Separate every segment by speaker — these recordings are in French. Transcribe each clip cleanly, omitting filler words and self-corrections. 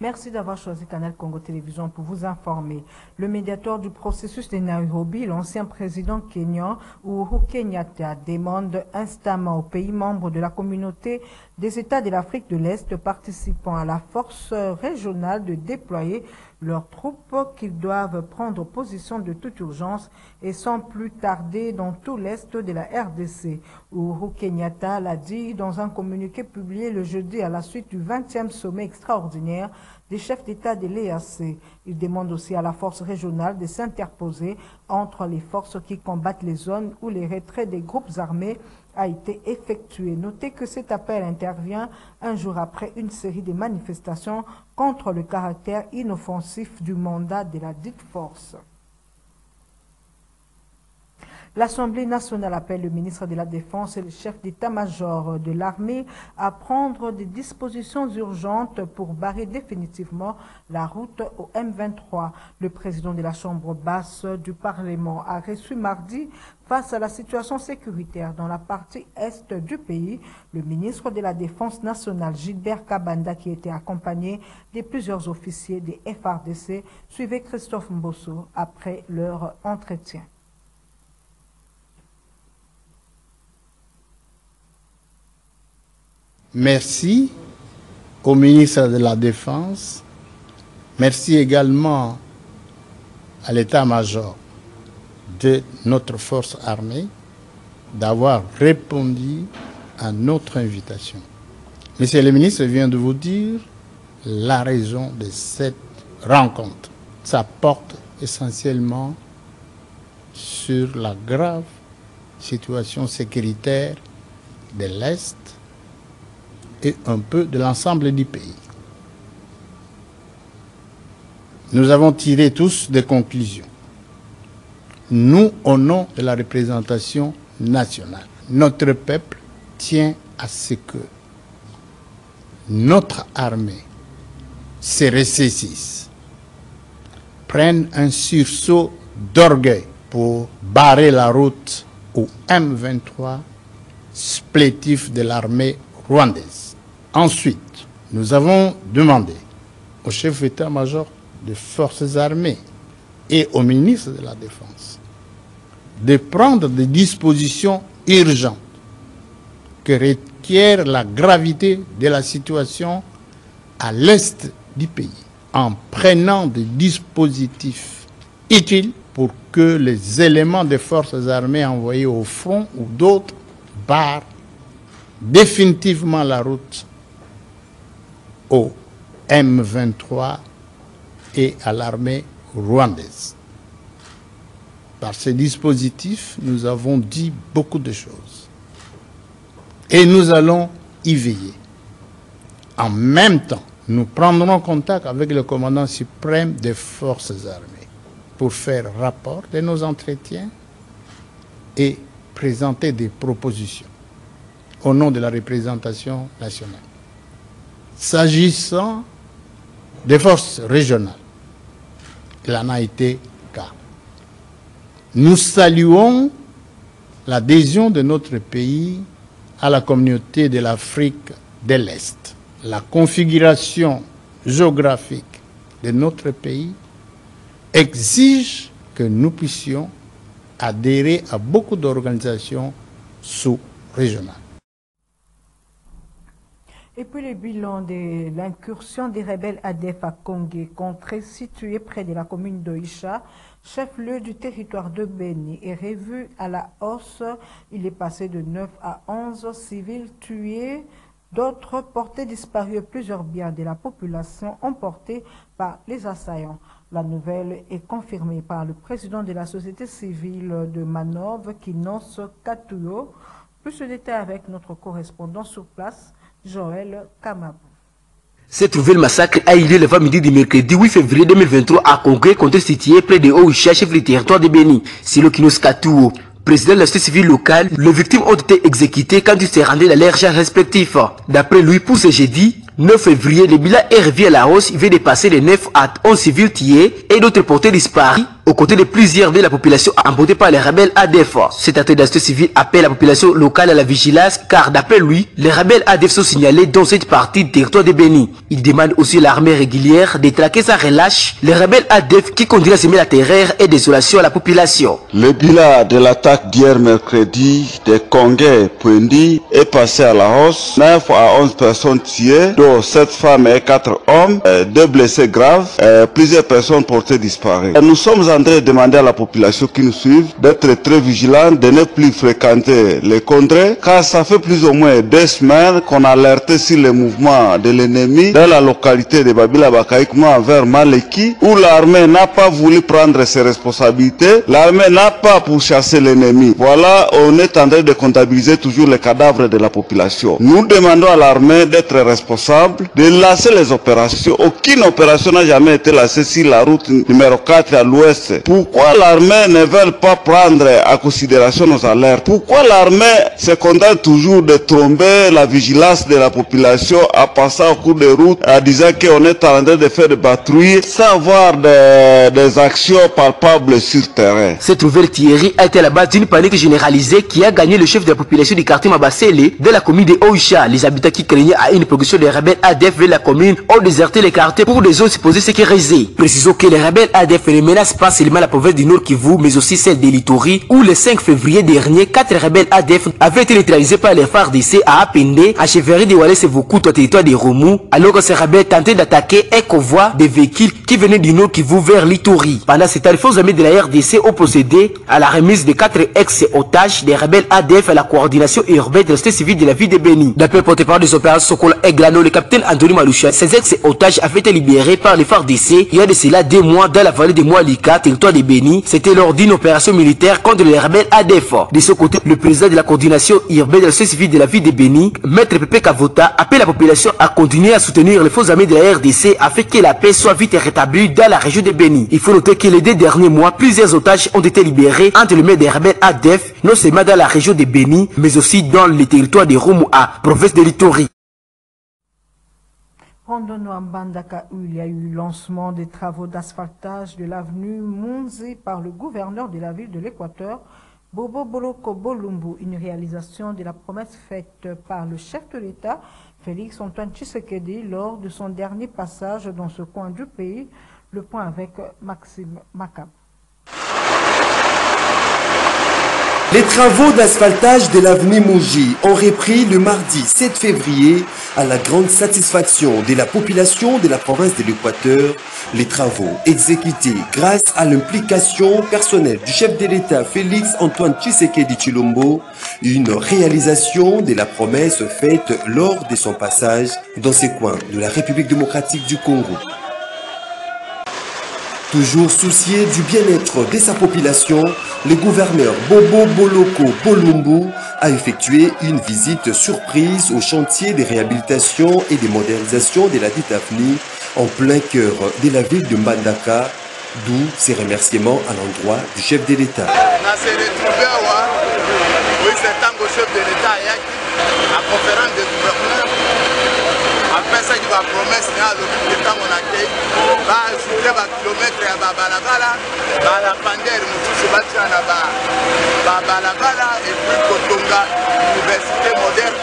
Speaker 1: Merci d'avoir choisi Canal Congo Télévision pour vous informer. Le médiateur du processus de Nairobi, l'ancien président kényan Uhuru Kenyatta, demande instamment aux pays membres de la communauté des États de l'Afrique de l'Est participant à la force régionale de déployer leurs troupes qu'ils doivent prendre position de toute urgence et sans plus tarder dans tout l'Est de la RDC. Uhuru Kenyatta l'a dit dans un communiqué publié le jeudi à la suite du 20e sommet extraordinaire des chefs d'État de l'EAC. Il demande aussi à la force régionale de s'interposer entre les forces qui combattent les zones où les retraits des groupes armés a été effectué. Notez que cet appel intervient un jour après une série de manifestations contre le caractère inoffensif du mandat de la dite force. L'Assemblée nationale appelle le ministre de la Défense et le chef d'état-major de l'armée à prendre des dispositions urgentes pour barrer définitivement la route au M23. Le président de la Chambre basse du Parlement a reçu mardi, face à la situation sécuritaire dans la partie est du pays, le ministre de la Défense nationale Gilbert Kabanda, qui était accompagné de plusieurs officiers des FARDC, suivait Christophe Mbosso après leur entretien.
Speaker 2: Merci au ministre de la Défense, merci également à l'état-major de notre force armée d'avoir répondu à notre invitation. Monsieur le ministre vient de vous dire la raison de cette rencontre. Ça porte essentiellement sur la grave situation sécuritaire de l'Est et un peu de l'ensemble du pays. Nous avons tiré tous des conclusions. Nous, au nom de la représentation nationale, notre peuple tient à ce que notre armée se ressaisisse, prenne un sursaut d'orgueil pour barrer la route au M23 supplétif de l'armée rwandaise. Ensuite, nous avons demandé au chef d'état-major des forces armées et au ministre de la Défense de prendre des dispositions urgentes que requiert la gravité de la situation à l'est du pays, en prenant des dispositifs utiles pour que les éléments des forces armées envoyés au front ou d'autres barrent définitivement la route au M23 et à l'armée rwandaise. Par ces dispositifs, nous avons dit beaucoup de choses. Et nous allons y veiller. En même temps, nous prendrons contact avec le commandant suprême des forces armées pour faire rapport de nos entretiens et présenter des propositions au nom de la représentation nationale. S'agissant des forces régionales, il en a été cas. Nous saluons l'adhésion de notre pays à la communauté de l'Afrique de l'Est. La configuration géographique de notre pays exige que nous puissions adhérer à beaucoup d'organisations sous-régionales.
Speaker 1: Et puis le bilan de l'incursion des rebelles ADF à Kongé, contrée située près de la commune d'Oïcha, chef-lieu du territoire de Béni, est revu à la hausse. Il est passé de 9 à 11 civils tués, d'autres portés disparus et plusieurs biens de la population emportés par les assaillants. La nouvelle est confirmée par le président de la société civile de Manove, Kinos Katuyo. Plus de détails avec notre correspondant sur place, Joël Kamabou.
Speaker 3: Cette nouvelle massacre a eu lieu le midi du mercredi 8 février 2023 à Congrès, contre situé près de Oïcha, chef du territoire de Béni. C'est le Kinos Katuyo, président de la société civile locale. Les victimes ont été exécutées quand ils se rendaient dans leurs champs respectifs. D'après lui, pour ce jeudi 9 février, le bilan est revu à la hausse. Il vient de passer de 9 à 11 civils tués et d'autres portés disparus aux côtés de plusieurs de la population emportée par les rebelles ADF. Cet acte d'assistance civile appelle la population locale à la vigilance car d'après lui, les rebelles ADF sont signalés dans cette partie du territoire de Béni. Il demande aussi à l'armée régulière de traquer sans relâche les rebelles ADF qui continuent à semer la terreur et désolation à la population.
Speaker 4: Le bilan de l'attaque d'hier mercredi de Kongé Puendi est passé à la hausse. 9 à 11 personnes tuées, dont 7 femmes et 4 hommes, 2 blessés graves, plusieurs personnes portées disparues. Nous sommes en train de demander à la population qui nous suit d'être très vigilants, de ne plus fréquenter les contrées, car ça fait plus ou moins 2 semaines qu'on a alerté sur les mouvements de l'ennemi dans la localité de Babila Bakaïkma vers Maleki, où l'armée n'a pas voulu prendre ses responsabilités, l'armée n'a pas pourchassé l'ennemi. Voilà, on est en train de comptabiliser toujours les cadavres de la population. Nous demandons à l'armée d'être responsable, de lancer les opérations. Aucune opération n'a jamais été lancée sur la route numéro 4 à l'ouest. Pourquoi l'armée ne veut pas prendre en considération nos alertes? Pourquoi l'armée se contente toujours de tromper la vigilance de la population en passant au cours des routes, en disant qu'on est en train de faire des patrouilles sans avoir des actions palpables sur terrain?
Speaker 3: Cette nouvelle Thierry a été à la base d'une panique généralisée qui a gagné le chef de la population du quartier Mabasele de la commune de Oisha. Les habitants qui craignaient à une progression des rebelles ADF vers la commune ont déserté les quartiers pour des zones supposées sécurisées. Précisons que les rebelles ADF ne menacent pas seulement la province du Nord Kivu, mais aussi celle de l'Ituri, où le 5 février dernier, 4 rebelles ADF avaient été neutralisés par les FARDC à Apende, à Cheveri de Wallace et Vokuto, au territoire de Romou, alors que ces rebelles tentaient d'attaquer un convoi de véhicules qui venaient du Nord Kivu vers l'Ituri. Pendant ce temps, les forces armées de la RDC ont procédé à la remise de 4 ex-otages des rebelles ADF à la coordination urbaine de la société civile de la ville de Béni. D'après le porte-parole des opérations Sokola et Glano, le capitaine Anthony Maloucha, ces ex-otages avaient été libérés par les FARDC il y a de cela 2 mois dans la vallée de Moalika, territoire de Béni. C'était lors d'une opération militaire contre les rebelles ADF. De ce côté, le président de la coordination urbaine de la société civile de la ville de Béni, Maître Pepe Kavota, appelle la population à continuer à soutenir les forces armées de la RDC afin que la paix soit vite rétablie dans la région de Béni. Il faut noter que les 2 derniers mois, plusieurs otages ont été libérés entre les mains des rebelles ADF, non seulement dans la région de Béni, mais aussi dans le territoire de Romoua, province de l'Ituri.
Speaker 1: Rendons-nous à Mbandaka où il y a eu lancement des travaux d'asphaltage de l'avenue Mounzi par le gouverneur de la ville de l'Équateur, Bobo Boloko Bolumbu, une réalisation de la promesse faite par le chef de l'État, Félix Antoine Tshisekedi, lors de son dernier passage dans ce coin du pays. Le point avec Maxime Macab.
Speaker 5: Les travaux d'asphaltage de l'avenue Mouji ont repris le mardi 7 février à la grande satisfaction de la population de la province de l'Équateur. Les travaux exécutés grâce à l'implication personnelle du chef de l'État Félix Antoine Tshisekedi Tshilombo, une réalisation de la promesse faite lors de son passage dans ces coins de la République démocratique du Congo. Toujours soucié du bien-être de sa population, le gouverneur Bobo Boloko Bolumbu a effectué une visite surprise au chantier de réhabilitation et de modernisation de la dite avenue en plein cœur de la ville de Mbandaka, d'où ses remerciements à l'endroit du chef de l'État.
Speaker 6: Ça qui va promesse à l'hôpital de Tamonake, va ajouter un kilomètre à Babalabala, Balapandel, Moussou Batiana, Babalabala et puis Kotonga, université moderne.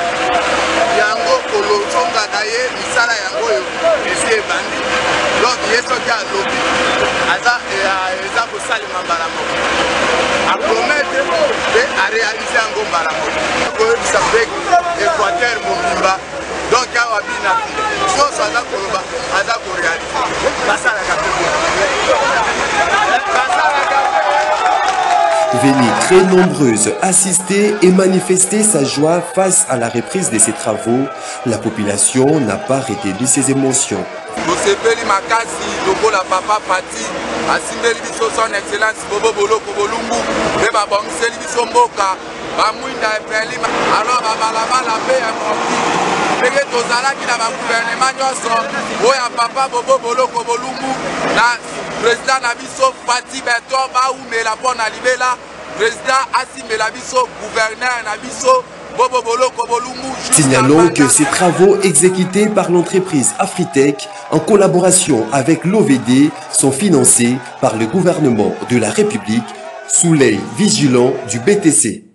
Speaker 6: Yango, Kolosonga, Naye, Misala Yango, et c'est Bandi. Donc, il y a ce qui a lobby, Aza et Aza Salima Balamo. À promettre et à réaliser un bon Balamo. Ça fait Équateur, Mobimba. Donc, il y a un bina.
Speaker 5: Venir très nombreuses assister et manifester sa joie face à la reprise de ces travaux, la population n'a pas retenu ses émotions.
Speaker 6: Tosepeli makasi lokola papa Pati asimbeli biso son excellence Bobo Boloko Bolumbu et babongiseli biso mboka bamwinda epelima alors babalabala pe ya moki ndenge tozalaki na bagouvernement nyonso oyo papa Bobo Boloko Bolumbu na président na biso Pati Berton baumela mpo na libela président asimbela biso gouverneur na biso
Speaker 5: Signalons que ces travaux exécutés par l'entreprise Afritech en collaboration avec l'OVD sont financés par le gouvernement de la République sous l'œil vigilant du BTC.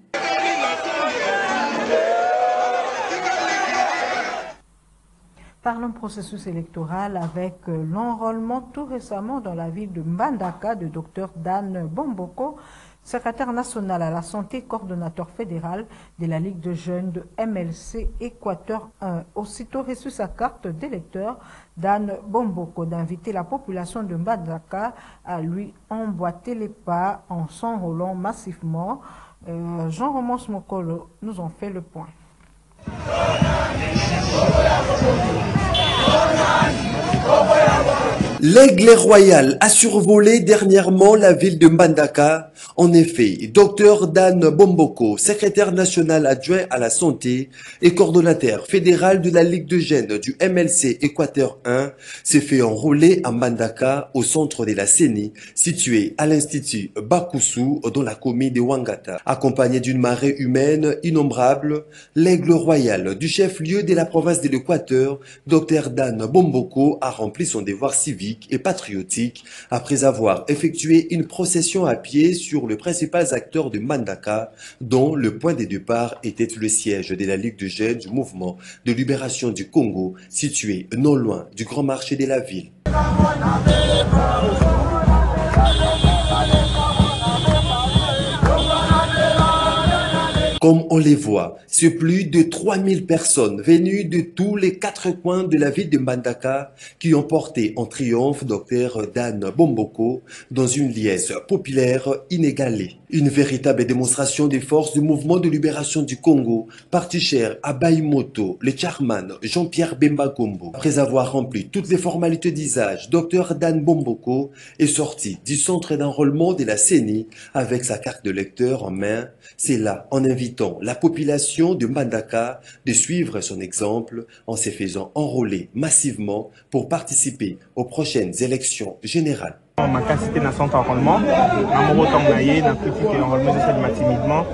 Speaker 1: Parlons processus électoral avec l'enrôlement tout récemment dans la ville de Mbandaka de Dr Dan Bomboko, secrétaire national à la santé, coordonnateur fédéral de la Ligue de jeunes de MLC Équateur 1. Aussitôt reçu sa carte d'électeur, Dan Bomboko d'inviter la population de Mbandaka à lui emboîter les pas en s'enrôlant massivement. Jean-Romans Mokolo nous en fait le point.
Speaker 5: L'aigle royal a survolé dernièrement la ville de Mbandaka. En effet, Dr Dan Bomboko, secrétaire national adjoint à la santé et coordonnateur fédéral de la Ligue de jeunes du MLC Équateur 1, s'est fait enrôler à Mbandaka, au centre de la CENI, situé à l'Institut Bakusu, dans la commune de Wangata. Accompagné d'une marée humaine innombrable, l'aigle royal du chef-lieu de la province de l'Équateur, Dr Dan Bomboko, a rempli son devoir civique et patriotique après avoir effectué une procession à pied sur les principaux acteurs de Mbandaka, dont le point de départ était le siège de la Ligue de jeunes du mouvement de libération du Congo, situé non loin du grand marché de la ville. Comme on les voit, c'est plus de 3000 personnes venues de tous les 4 coins de la ville de Mbandaka qui ont porté en triomphe Dr Dan Bomboko dans une liesse populaire inégalée. Une véritable démonstration des forces du mouvement de libération du Congo, parti cher à Baïmoto, le chairman Jean-Pierre Bemba Gombo. Après avoir rempli toutes les formalités d'usage, Dr Dan Bomboko est sorti du centre d'enrôlement de la CENI avec sa carte de lecteur en main. C'est là, en invitant la population de Mbandaka de suivre son exemple en se faisant enrôler massivement pour participer aux prochaines élections générales.
Speaker 7: Ma capacité dans son enrôlement, timidement.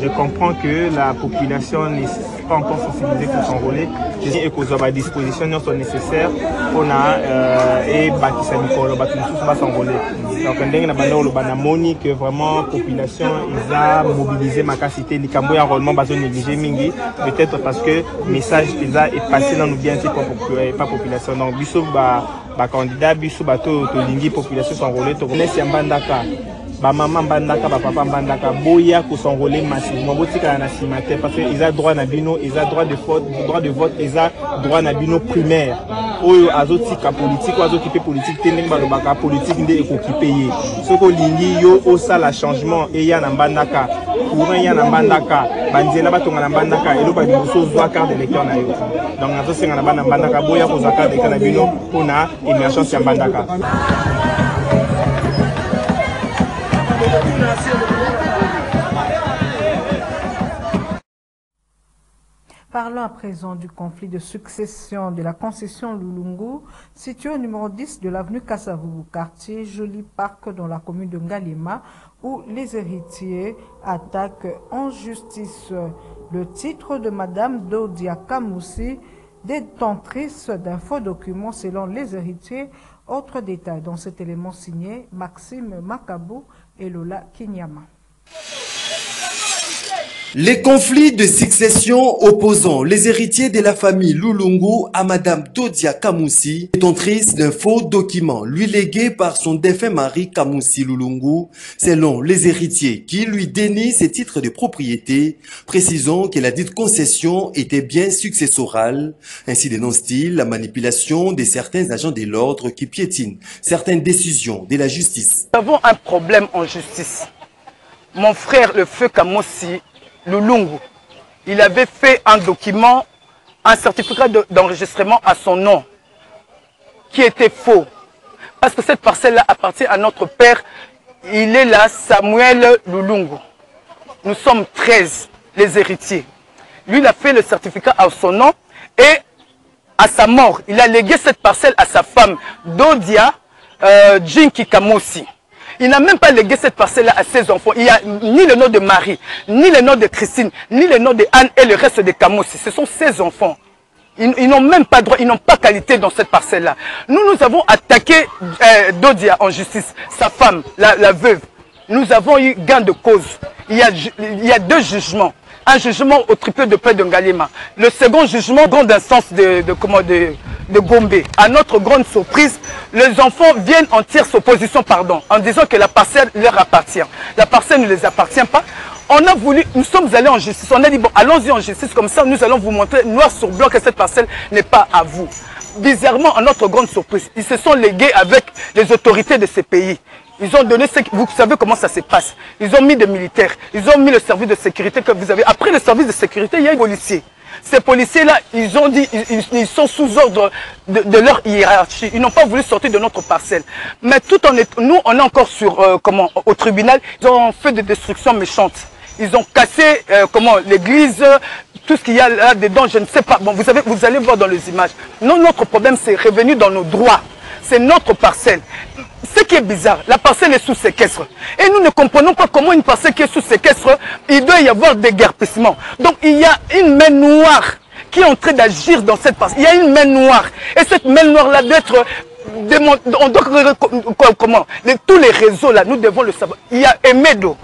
Speaker 7: Je comprends que la population n'est pas encore sensibilisée pour s'enrôler et qu'aux dispositions sont nécessaires pour et bâtir s'enrôler. Donc, on a moni que vraiment la population a mobilisé ma capacité de enrôlement négligé mingi, peut-être parce que le message est passé dans nos biens pas population. Donc, candidat biso bato to lingi population s'enrôler to connaître Mbandaka ba maman Mbandaka ba papa Mbandaka boya ko s'enrôler massivement botika na simate parce que ils a droit na bino, ils a droit de vote, ils a droit na bino primaire oyo azotika politique ou azokipe politique tendeng ba lobaka politique ndé ekokipe ye soko lingi yo osala changement et ya na Mbandaka pour ya na Mbandaka banzela batonga na Mbandaka elo ba liboso zwa carte d'électeur na yo donc nazo senga na bana Mbandaka boya ko zwa carte d'électeur na bino pona émergence ya Mbandaka.
Speaker 1: Parlons à présent du conflit de succession de la concession Lulungu, située au numéro 10 de l'avenue Kasavubu, quartier Joli Parc dans la commune de Ngalema, où les héritiers attaquent en justice. Le titre de Madame Dodia Kamoussi, détentrice d'un faux document selon les héritiers. Autre détail dans cet élément signé Maxime Makabou et Lola Kinyama.
Speaker 5: Les conflits de succession opposant les héritiers de la famille Lulungu à Madame Dodia Kamoussi, détentrice d'un faux document lui légué par son défunt mari Kamoussi Lulungu, selon les héritiers qui lui dénient ses titres de propriété, précisant que la dite concession était bien successorale. Ainsi dénonce-t-il la manipulation de certains agents de l'ordre qui piétinent certaines décisions de la justice.
Speaker 8: Nous avons un problème en justice. Mon frère, le feu Kamoussi Lulungu, il avait fait un document, un certificat d'enregistrement à son nom, qui était faux. Parce que cette parcelle-là appartient à notre père, il est là, Samuel Lulungu. Nous sommes 13, les héritiers. Lui, il a fait le certificat à son nom et à sa mort, il a légué cette parcelle à sa femme, Dodia Jinki Kamoussi. Il n'a même pas légué cette parcelle-là à ses enfants. Il n'y a ni le nom de Marie, ni le nom de Christine, ni le nom de Anne et le reste des Kamossi. Ce sont ses enfants. Ils n'ont même pas droit, ils n'ont pas qualité dans cette parcelle-là. Nous avons attaqué Dodia en justice, sa femme, la veuve. Nous avons eu gain de cause. Il y a 2 jugements. Un jugement au triple de paix de Ngalema. Le second jugement, grande instance de Gombe. À notre grande surprise, les enfants viennent en tierce opposition, en disant que la parcelle leur appartient. La parcelle ne les appartient pas. On a voulu, nous sommes allés en justice. On a dit, bon, allons-y en justice, comme ça, nous allons vous montrer noir sur blanc que cette parcelle n'est pas à vous. Bizarrement, à notre grande surprise, ils se sont légués avec les autorités de ces pays. Ils ont donné, vous savez comment ça se passe. Ils ont mis des militaires, ils ont mis le service de sécurité que vous avez. Après le service de sécurité, il y a les policiers. Ces policiers-là, ils ont dit, ils sont sous ordre de leur hiérarchie. Ils n'ont pas voulu sortir de notre parcelle. Mais tout en est, nous, on est encore sur, au tribunal, ils ont fait des destructions méchantes. Ils ont cassé, l'église, tout ce qu'il y a là-dedans, je ne sais pas. Bon, vous allez voir dans les images. Non, notre problème, c'est revenu dans nos droits. C'est notre parcelle. Ce qui est bizarre, la parcelle est sous séquestre. Et nous ne comprenons pas comment une parcelle qui est sous séquestre, il doit y avoir des déguerpissement. Donc il y a une main noire qui est en train d'agir dans cette parcelle. Il y a une main noire. Et cette main noire-là doit être... On doit... Comment tous les réseaux là, nous devons le savoir. Il y a Emedo.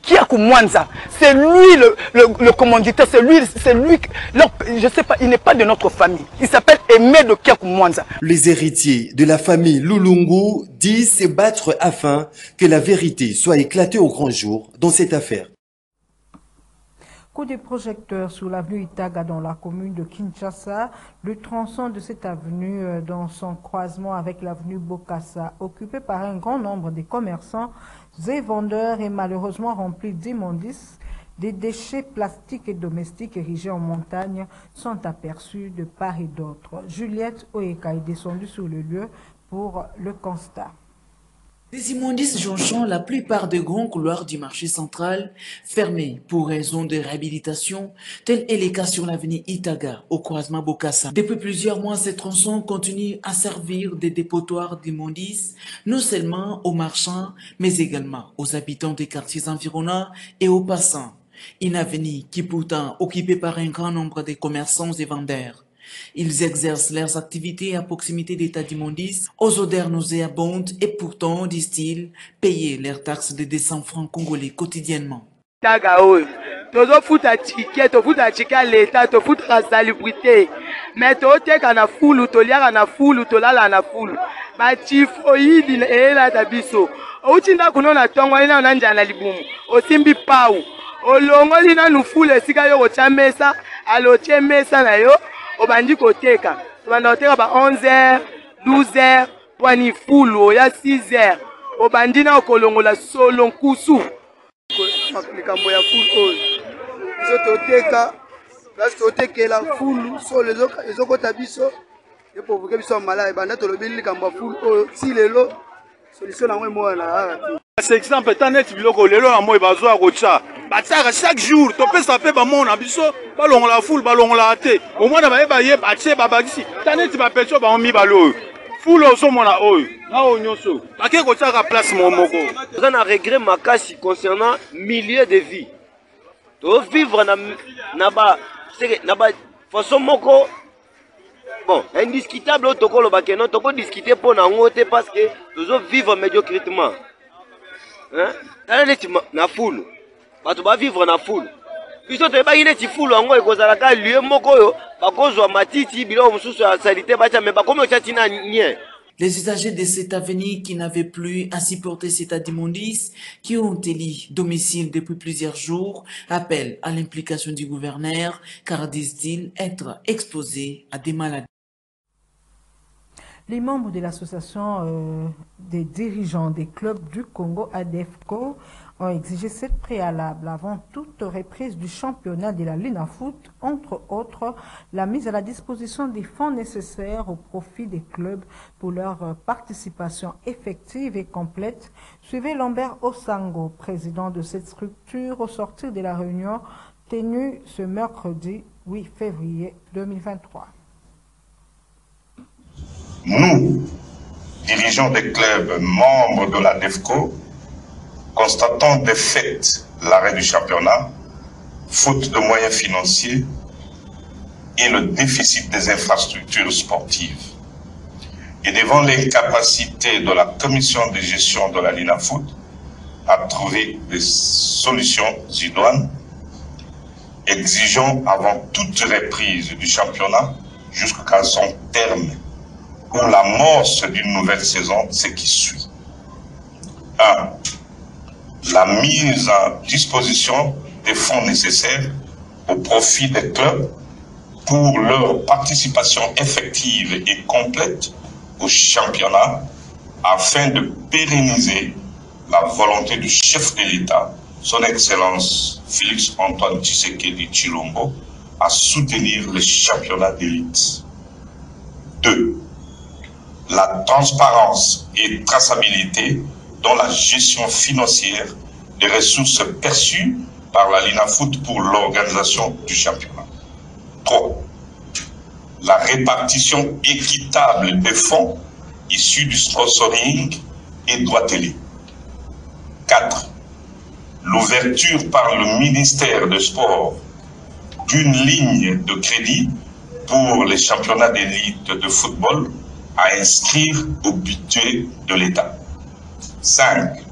Speaker 8: Kiakou Mwanza, c'est lui le commanditaire, c'est lui, je sais pas, il n'est pas de notre famille. Il s'appelle Aimé de Kiakou Mwanza.
Speaker 5: Les héritiers de la famille Lulungu disent se battre afin que la vérité soit éclatée au grand jour dans cette affaire.
Speaker 1: Coup de projecteurs sur l'avenue Itaga dans la commune de Kinshasa, le tronçon de cette avenue dans son croisement avec l'avenue Bokassa, occupé par un grand nombre de commerçants et vendeurs est malheureusement rempli d'immondices. Des déchets plastiques et domestiques érigés en montagne sont aperçus de part et d'autre. Juliette Oeka est descendue sur le lieu pour le constat.
Speaker 9: Des immondices jonchant la plupart des grands couloirs du marché central, fermés pour raison de réhabilitation, tel est le cas sur l'avenue Itaga, au croisement Bokassa. Depuis plusieurs mois, ces tronçons continuent à servir de dépotoirs d'immondices, non seulement aux marchands, mais également aux habitants des quartiers environnants et aux passants. Une avenue qui pourtant occupée par un grand nombre de commerçants et vendeurs. Ils exercent leurs activités à proximité des tas d'immondices, aux odeurs nauséabondes et pourtant, disent-ils, payer leurs taxes de 200 francs congolais quotidiennement.
Speaker 10: Obandi koteka teka ba 11h 12h twani fulu ya 6h obandi na kolongola solo nkusu likambo ya fulu zo toteka parce que otekela fulu solo ezokota biso et pour que biso malade banda to lobeli likambo ya fulu si lelo solution na moi na
Speaker 11: c'est exemple tanet biloko lelo na moi bazwa kocha bataka chaque jour to pesa pe ba mona biso balongola foule balongola te au moins na ba ye batie babakisi tanet ba pecho ba mi balo foule oso mona oyo na onyoso bake kocha ka place momoko
Speaker 12: ça na regret makasi concernant milliers de vies to vivre na ba façon moko bon indiscutable tokolo bakeno toko discuter pour na ngote parce que tozo vivre médiocrement hein na foule bato ba vivre na foule biso to ba ine ti foule ngo ekozala ka lieu moko yo bakozwa matiti bilo mususu ya salite bacha me ba komo chati na nye.
Speaker 9: Les usagers de cette avenue qui n'avaient plus à supporter cet immondice, qui ont élu domicile depuis plusieurs jours, appellent à l'implication du gouverneur, car disent-ils être exposés à des maladies.
Speaker 1: Les membres de l'association des dirigeants des clubs du Congo, ADEFCO, ont exigé cette préalable avant toute reprise du championnat de la Linafoot, entre autres la mise à la disposition des fonds nécessaires au profit des clubs pour leur participation effective et complète. Suivez Lambert Osango, président de cette structure, au sortir de la réunion tenue ce mercredi 8 février 2023.
Speaker 13: Nous, dirigeants des clubs membres de la DEFCO, constatant de fait l'arrêt du championnat, faute de moyens financiers et le déficit des infrastructures sportives. Et devant l'incapacité de la commission de gestion de la LINAFOOT à trouver des solutions idoines, exigeons avant toute reprise du championnat jusqu'à son terme ou l'amorce d'une nouvelle saison, ce qui suit. 1. La mise en disposition des fonds nécessaires au profit des clubs pour leur participation effective et complète au championnat afin de pérenniser la volonté du chef de l'État, son Excellence Félix Antoine Tshisekedi Tshilombo, à soutenir le championnat d'élite. 2. La transparence et traçabilité dans la gestion financière des ressources perçues par la LINAFOOT pour l'organisation du championnat. 3. La répartition équitable des fonds issus du sponsoring et droits télé. 4. L'ouverture par le ministère des Sports d'une ligne de crédit pour les championnats d'élite de football à inscrire au budget de l'État. 5.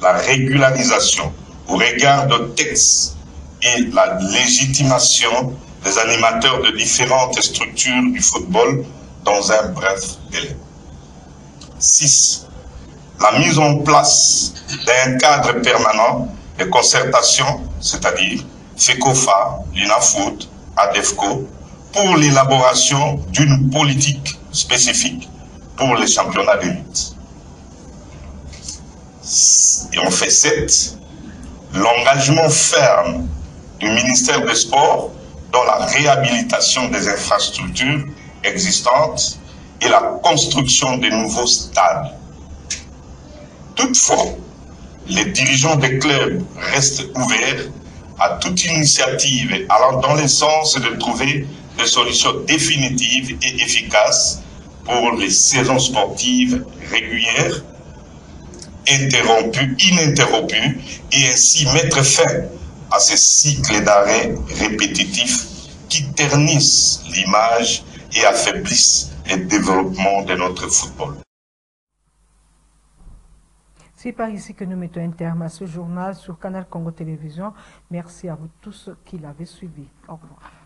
Speaker 13: La régularisation au regard de textes et la légitimation des animateurs de différentes structures du football dans un bref délai. 6. La mise en place d'un cadre permanent de concertation, c'est-à-dire FECOFA, LINAFOOT, ADEFCO, pour l'élaboration d'une politique spécifique pour les championnats d'élite. Et on fait 7. L'engagement ferme du ministère des Sports dans la réhabilitation des infrastructures existantes et la construction de nouveaux stades. Toutefois, les dirigeants des clubs restent ouverts à toute initiative allant dans le sens de trouver des solutions définitives et efficaces pour les saisons sportives régulières, ininterrompues, et ainsi mettre fin à ces cycles d'arrêt répétitifs qui ternissent l'image et affaiblissent le développement de notre football.
Speaker 1: C'est par ici que nous mettons un terme à ce journal sur Canal Congo Télévision. Merci à vous tous qui l'avez suivi. Au revoir.